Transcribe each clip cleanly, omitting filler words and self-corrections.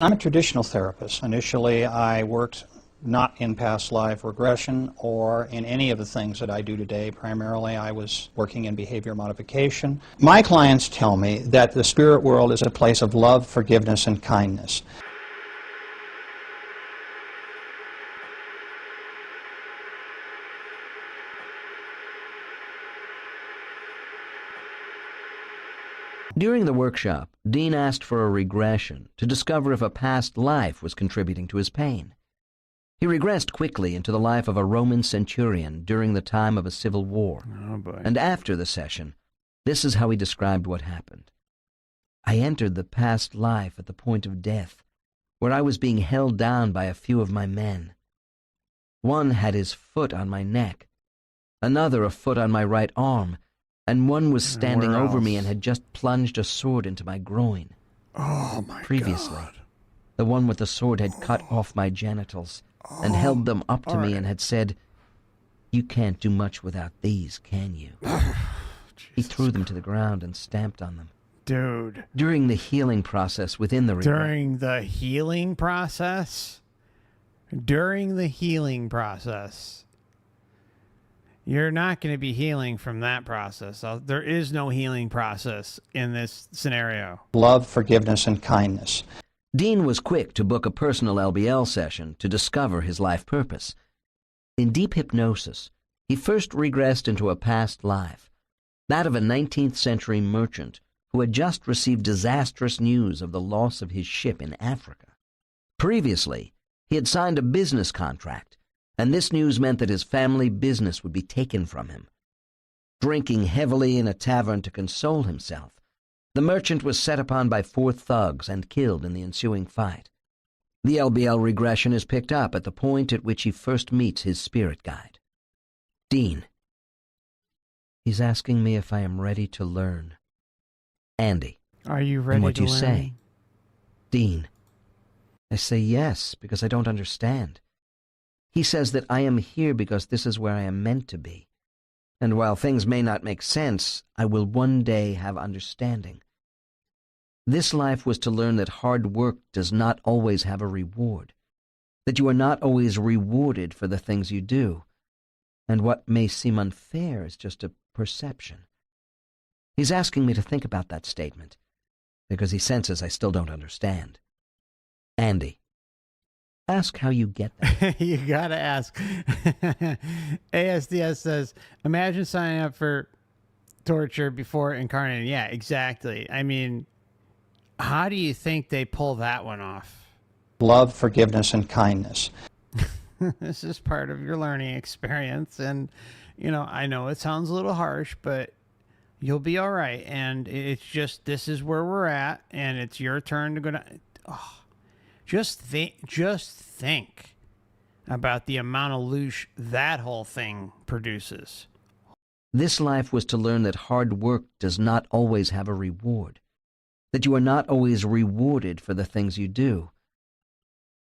I'm a traditional therapist. Initially, I worked not in past life regression or in any of the things that I do today. Primarily, I was working in behavior modification. My clients tell me that the spirit world is a place of love, forgiveness, and kindness. During the workshop, Dean asked for a regression to discover if a past life was contributing to his pain. He regressed quickly into the life of a Roman centurion during the time of a civil war. Oh boy. And after the session, this is how he described what happened. I entered the past life at the point of death, where I was being held down by a few of my men. One had his foot on my neck, another a foot on my right arm, and one was standing over me and had just plunged a sword into my groin. Oh my Previously, God. the one with the sword had cut off my genitals and held them up to me and had said, "You can't do much without these, can you?" He threw them to the ground and stamped on them. Dude. During the healing process within the regression. During the healing process? During the healing process. You're not going to be healing from that process. There is no healing process in this scenario. Love, forgiveness, and kindness. Dean was quick to book a personal LBL session to discover his life purpose. In deep hypnosis, he first regressed into a past life, that of a 19th century merchant who had just received disastrous news of the loss of his ship in Africa. Previously, he had signed a business contract, and this news meant that his family business would be taken from him. Drinking heavily in a tavern to console himself, the merchant was set upon by 4 thugs and killed in the ensuing fight. The LBL regression is picked up at the point at which he first meets his spirit guide. Dean. He's asking me if I am ready to learn. Andy. Are you ready and what to you learn? say? Dean. I say yes, because I don't understand. He says that I am here because this is where I am meant to be. And while things may not make sense, I will one day have understanding. This life was to learn that hard work does not always have a reward, that you are not always rewarded for the things you do, and what may seem unfair is just a perception. He's asking me to think about that statement, because he senses I still don't understand. Andy. Ask how you get that. You gotta ask. ASDS says, imagine signing up for torture before incarnating. Yeah, exactly. I mean, how do you think they pull that one off? Love, forgiveness, and kindness. This is part of your learning experience. And, you know, I know it sounds a little harsh, but you'll be all right. And it's just, this is where we're at, and it's your turn to go down. Oh. Just think about the amount of loosh that whole thing produces. This life was to learn that hard work does not always have a reward, that you are not always rewarded for the things you do.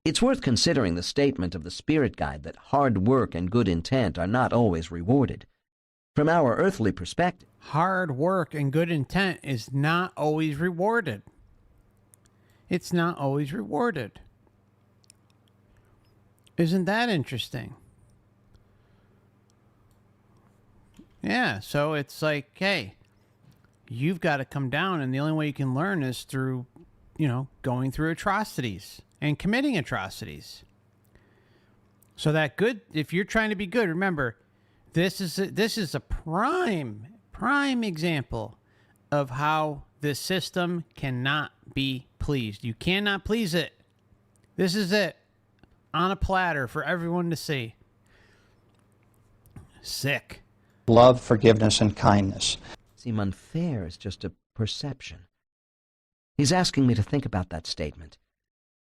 It's worth considering the statement of the spirit guide that hard work and good intent are not always rewarded. From our earthly perspective, hard work and good intent is not always rewarded. It's not always rewarded. Isn't that interesting? Yeah, so it's like, hey, you've got to come down, and the only way you can learn is through, you know, going through atrocities and committing atrocities. So that good, if you're trying to be good, remember, this is a prime example of how the system cannot be pleased. You cannot please it. This is it. On a platter for everyone to see. Sick. Love, forgiveness, and kindness. Seem unfair is just a perception. He's asking me to think about that statement,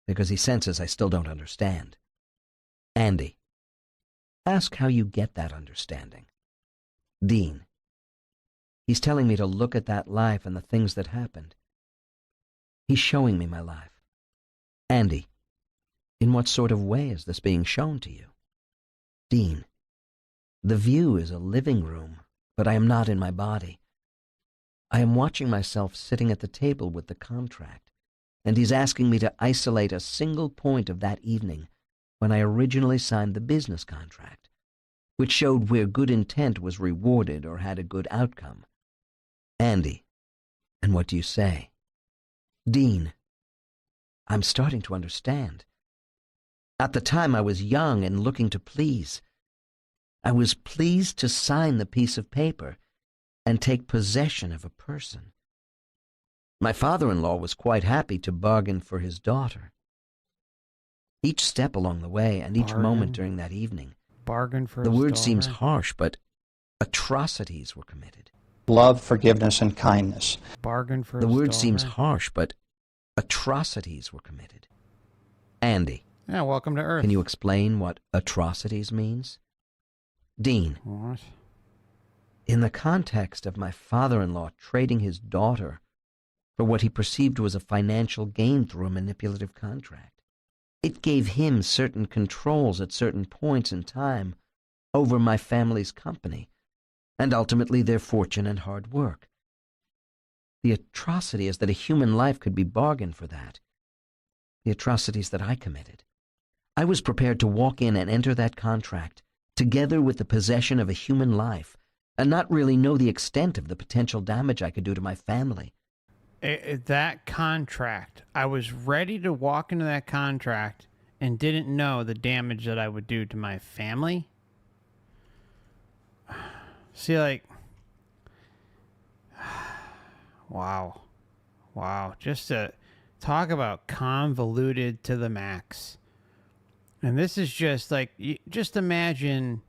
because he senses I still don't understand. Andy. Ask how you get that understanding. Dean. He's telling me to look at that life and the things that happened. He's showing me my life. Andy, in what sort of way is this being shown to you? Dean, the view is a living room, but I am not in my body. I am watching myself sitting at the table with the contract, and he's asking me to isolate a single point of that evening when I originally signed the business contract, which showed where good intent was rewarded or had a good outcome. Andy, and what do you say? Dean, I'm starting to understand. At the time I was young and looking to please. I was pleased to sign the piece of paper and take possession of a person. My father-in-law was quite happy to bargain for his daughter. Each step along the way and each moment during that evening, Bargain for the his word daughter. seems harsh, but atrocities were committed. Love, forgiveness, and kindness. Bargain for The his word daughter. seems harsh, but atrocities were committed. Andy, Yeah, welcome to Earth. can you explain what atrocities means? Dean, What? in the context of my father-in-law trading his daughter for what he perceived was a financial gain through a manipulative contract, it gave him certain controls at certain points in time over my family's company, and ultimately their fortune and hard work. The atrocity is that a human life could be bargained for that. The atrocities that I committed. I was prepared to walk in and enter that contract together with the possession of a human life and not really know the extent of the potential damage I could do to my family. That contract, I was ready to walk into that contract and didn't know the damage that I would do to my family. See, like, wow. Just to talk about convoluted to the max. And this is just like, just imagine,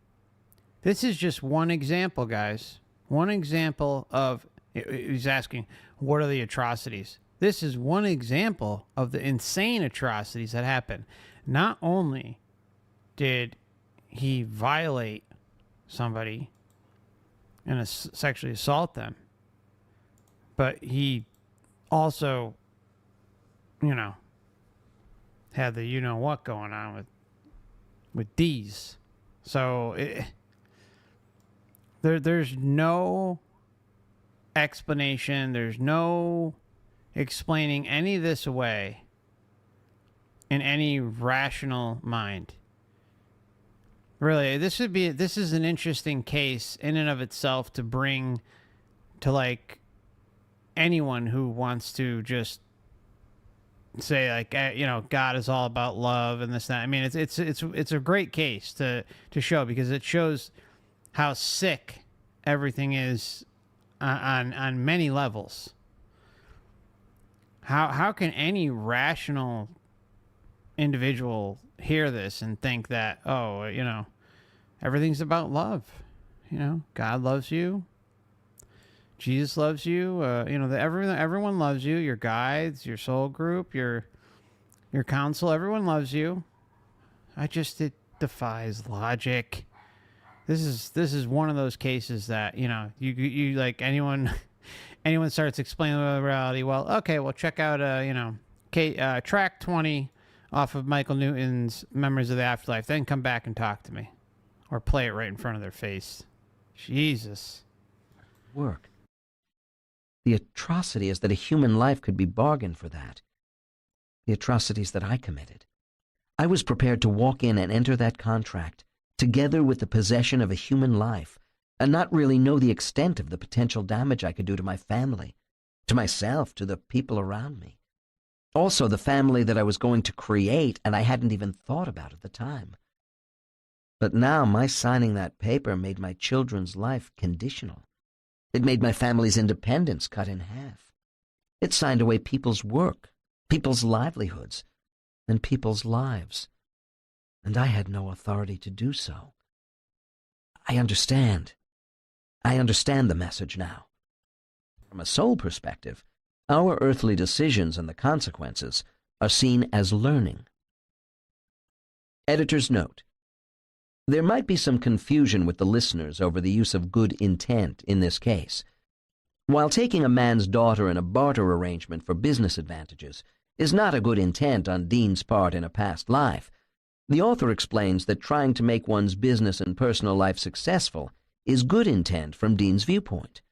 this is just one example, guys. One example of, he's asking, what are the atrocities? This is one example of the insane atrocities that happen. Not only did he violate somebody and sexually assault them, but he also, had the you-know-what going on with these. So there's no explanation. There's no explaining any of this away in any rational mind. Really, this is an interesting case in and of itself to bring to, like, anyone who wants to just say, like, God is all about love and this, that. I mean, it's a great case to show, because it shows how sick everything is on many levels. How can any rational individual hear this and think that, everything's about love? God loves you. Jesus loves you. Everyone loves you. Your guides, your soul group, your council, everyone loves you. It defies logic. This is one of those cases that, you like, anyone starts explaining the reality. Well, okay, well, check out track 20 off of Michael Newton's Memories of the Afterlife. Then come back and talk to me, or play it right in front of their face. Jesus. Work. The atrocity is that a human life could be bargained for that. The atrocities that I committed. I was prepared to walk in and enter that contract together with the possession of a human life and not really know the extent of the potential damage I could do to my family, to myself, to the people around me. Also, the family that I was going to create and I hadn't even thought about at the time. But now my signing that paper made my children's life conditional. It made my family's independence cut in half. It signed away people's work, people's livelihoods, and people's lives. And I had no authority to do so. I understand. I understand the message now. From a soul perspective, our earthly decisions and the consequences are seen as learning. Editor's note. There might be some confusion with the listeners over the use of good intent in this case. While taking a man's daughter in a barter arrangement for business advantages is not a good intent on Dean's part in a past life, the author explains that trying to make one's business and personal life successful is good intent from Dean's viewpoint.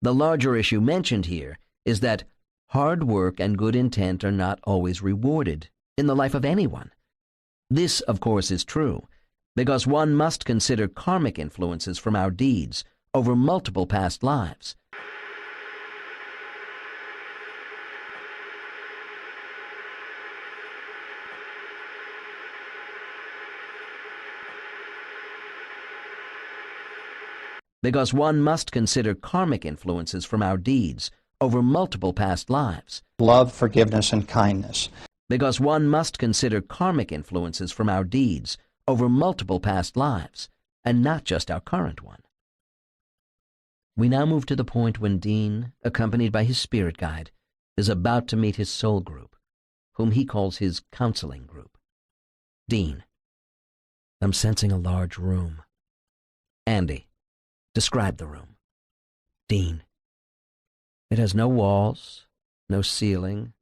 The larger issue mentioned here is that Hard work and good intent are not always rewarded in the life of anyone. This, of course, is true, because one must consider karmic influences from our deeds over multiple past lives. Because one must consider karmic influences from our deeds over multiple past lives. Love, forgiveness, and kindness. Because one must consider karmic influences from our deeds over multiple past lives, and not just our current one. We now move to the point when Dean, accompanied by his spirit guide, is about to meet his soul group, whom he calls his counseling group. Dean: I'm sensing a large room. Andy: describe the room. Dean: it has no walls, no ceiling,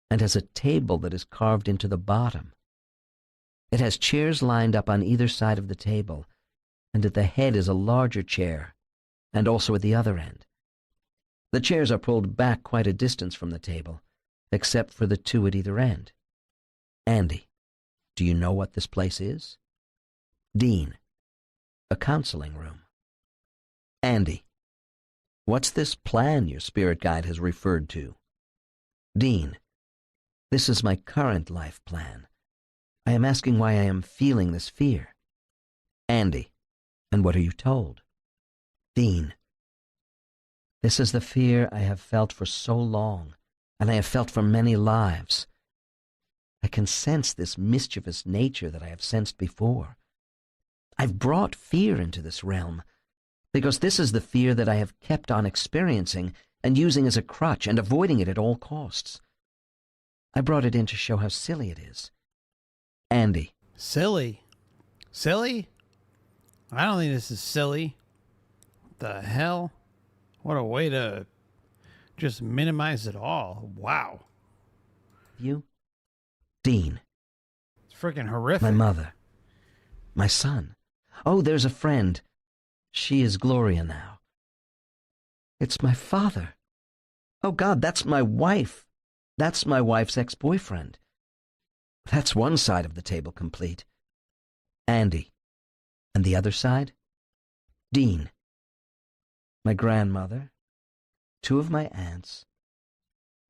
and has a table that is carved into the bottom. It has chairs lined up on either side of the table, and at the head is a larger chair, and also at the other end. The chairs are pulled back quite a distance from the table, except for the two at either end. Andy: do you know what this place is? Dean: a counseling room. Andy: what's this plan your spirit guide has referred to? Dean: this is my current life plan. I am asking why I am feeling this fear. Andy: and what are you told? Dean: this is the fear I have felt for so long, and I have felt for many lives. I can sense this mischievous nature that I have sensed before. I've brought fear into this realm, because this is the fear that I have kept on experiencing and using as a crutch and avoiding it at all costs. I brought it in to show how silly it is. Andy: Silly? Silly? I don't think this is silly. What the hell? What a way to just minimize it all. Wow. you? Dean: It's freaking horrific. my mother. My son. Oh, there's a friend. She is Gloria now. It's my father. Oh, God, that's my wife. That's my wife's ex-boyfriend. That's one side of the table complete. Andy: and the other side? Dean: my grandmother, two of my aunts.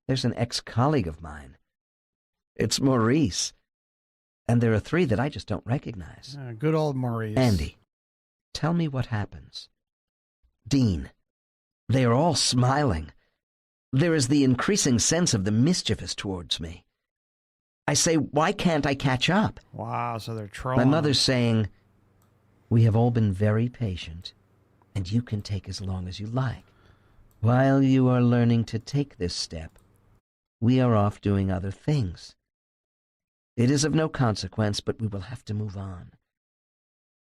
There's an ex-colleague of mine. It's Maurice. And there are three that I just don't recognize. Good old Maurice. Andy: tell me what happens. Dean: they are all smiling. There is the increasing sense of the mischievous towards me. I say, why can't I catch up? Wow, so they're trolling. My mother's saying, we have all been very patient, and you can take as long as you like. While you are learning to take this step, we are off doing other things. It is of no consequence, but we will have to move on.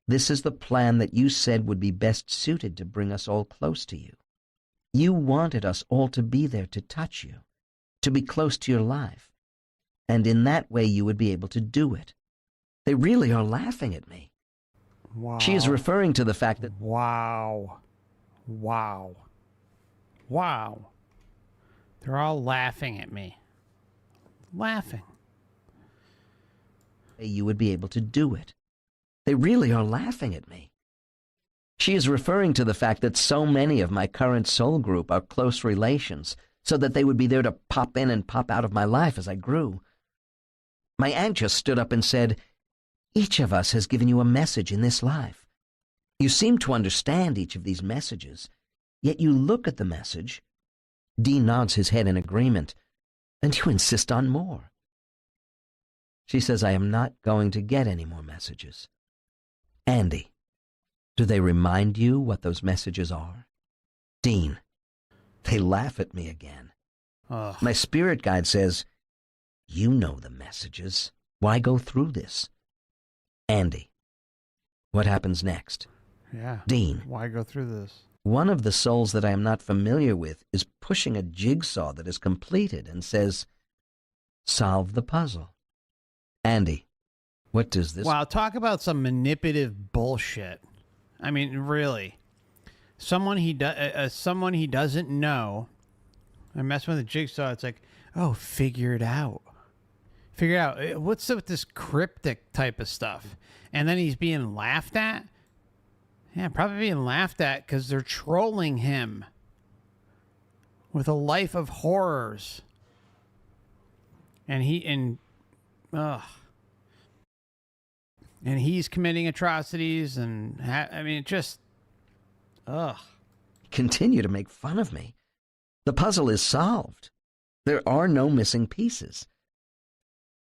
This is the plan that you said would be best suited to bring us all close to you. You wanted us all to be there to touch you, to be close to your life, and in that way you would be able to do it. They really are laughing at me. Wow. She is referring to the fact that Wow. Wow. Wow. They're all laughing at me. Laughing. you would be able to do it. They really are laughing at me. She is referring to the fact that so many of my current soul group are close relations, so that they would be there to pop in and pop out of my life as I grew. My aunt just stood up and said, each of us has given you a message in this life. You seem to understand each of these messages, yet you look at the message. Dean nods his head in agreement, and you insist on more. She says I am not going to get any more messages. Andy, do they remind you what those messages are? Dean, they laugh at me again. Ugh. My spirit guide says, you know the messages. Why go through this? Andy, what happens next? Yeah. Dean, Why go through this? one of the souls that I am not familiar with is pushing a jigsaw that is completed and says, solve the puzzle. Andy, what does this... Wow, talk about some manipulative bullshit. I mean, really. Someone he doesn't know I'm messing with the jigsaw. It's like, oh, figure it out. Figure it out. What's up with this cryptic type of stuff? And then he's being laughed at? Yeah, probably being laughed at because they're trolling him with a life of horrors. And he's committing atrocities, and I mean, it just, Continue to make fun of me. The puzzle is solved. There are no missing pieces.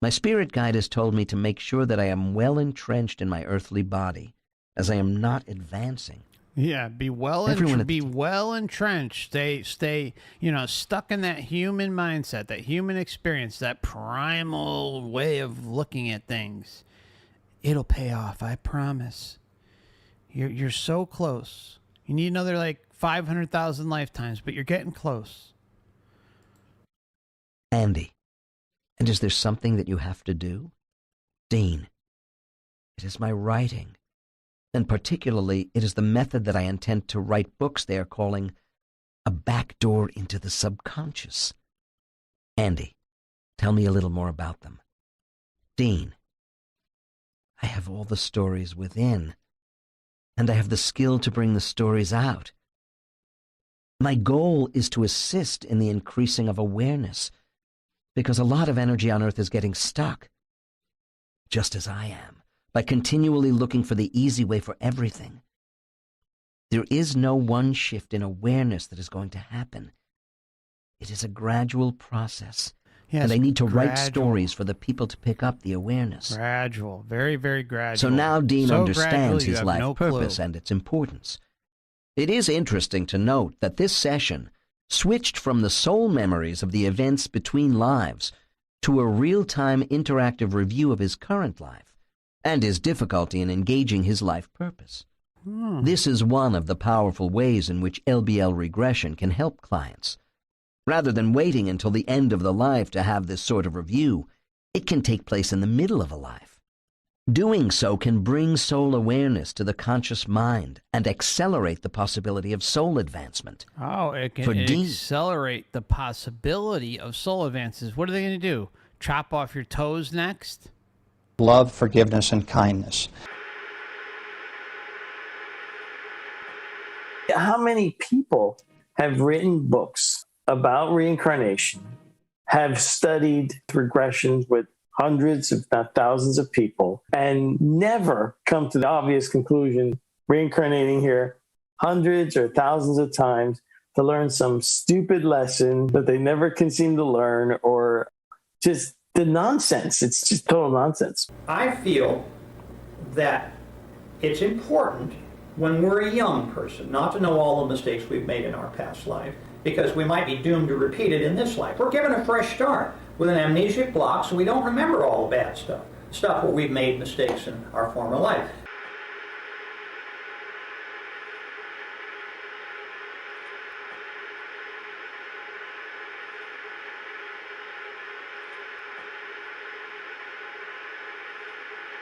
My spirit guide has told me to make sure that I am well entrenched in my earthly body, as I am not advancing. Yeah, be well entrenched. Stay, stuck in that human mindset, that human experience, that primal way of looking at things. It'll pay off, I promise. You're so close. You need another like 500,000 lifetimes, but you're getting close. Andy, and is there something that you have to do? Dean, it is my writing. And particularly, it is the method that I intend to write books they are calling A Back Door into the Subconscious. Andy, tell me a little more about them. Dean, I have all the stories within, and I have the skill to bring the stories out. My goal is to assist in the increasing of awareness, because a lot of energy on Earth is getting stuck, just as I am, by continually looking for the easy way for everything. There is no one shift in awareness that is going to happen. It is a gradual process, and I need to write stories for the people to pick up the awareness. Gradual, very, very gradual. So now Dean understands his life no purpose clue. and its importance. It is interesting to note that this session switched from the soul memories of the events between lives to a real-time interactive review of his current life and his difficulty in engaging his life purpose. This is one of the powerful ways in which LBL regression can help clients. Rather than waiting until the end of the life to have this sort of review, it can take place in the middle of a life. Doing so can bring soul awareness to the conscious mind and accelerate the possibility of soul advancement. Oh, it can accelerate the possibility of soul advances. What are they going to do? Chop off your toes next? Love, forgiveness, and kindness. How many people have written books about reincarnation, have studied regressions with hundreds, if not thousands of people, and never come to the obvious conclusion, reincarnating here hundreds or thousands of times to learn some stupid lesson that they never can seem to learn, or just the nonsense. It's just total nonsense. I feel that it's important when we're a young person not to know all the mistakes we've made in our past life, because we might be doomed to repeat it in this life. We're given a fresh start with an amnesic block, so we don't remember all the bad stuff where we've made mistakes in our former life.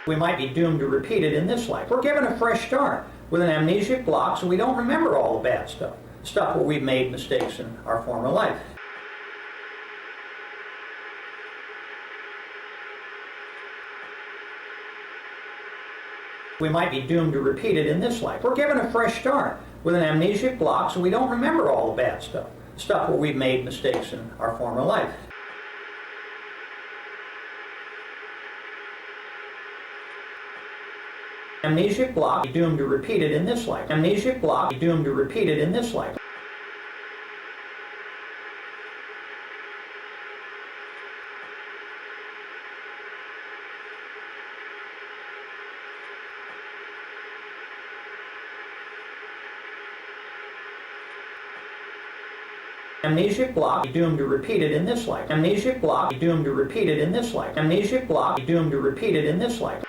We might be doomed to repeat it in this life. We're given a fresh start with an amnesic block, so we don't remember all the bad stuff where we've made mistakes in our former life. We might be doomed to repeat it in this life. We're given a fresh start with an amnesic block, so we don't remember all the bad stuff where we've made mistakes in our former life. Amnesic block, doomed to repeat it in this life. Amnesic block, doomed to repeat it in this life. Amnesic block, doomed to repeat it in this life. Amnesic block, doomed to repeat it in this life. Amnesic block, doomed to repeat it in this life.